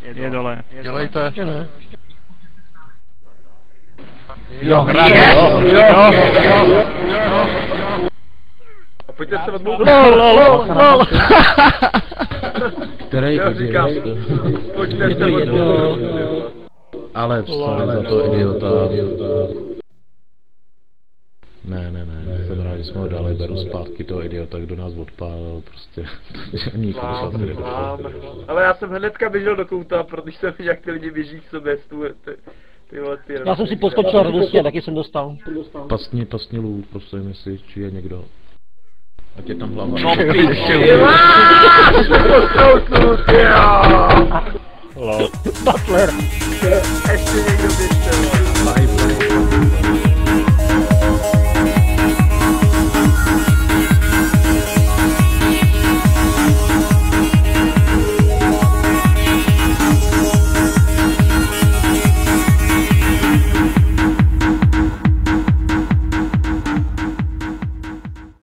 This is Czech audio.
je dole. Dělejte. Jo, A pojďte se odmluvit. Lol. který Já říkám, pojďte se odmluvit. Ale sorry za to idiota. Ne, jsem rád, že jsme ho dali, beru zpátky toho idiota, kdo nás odpálil, prostě. Nikoho se nedopál. Ale já jsem hnedka běžel do kouta, protože jsem viděl, jak ty lidi běží k sobě, tyhle ty... Já jsem si poskočil radostně, taky jsem dostal. Pasni loot, prosím, jestli či je někdo. Ať je tam hlava. No píči. Lol. Butler. Ještě někdo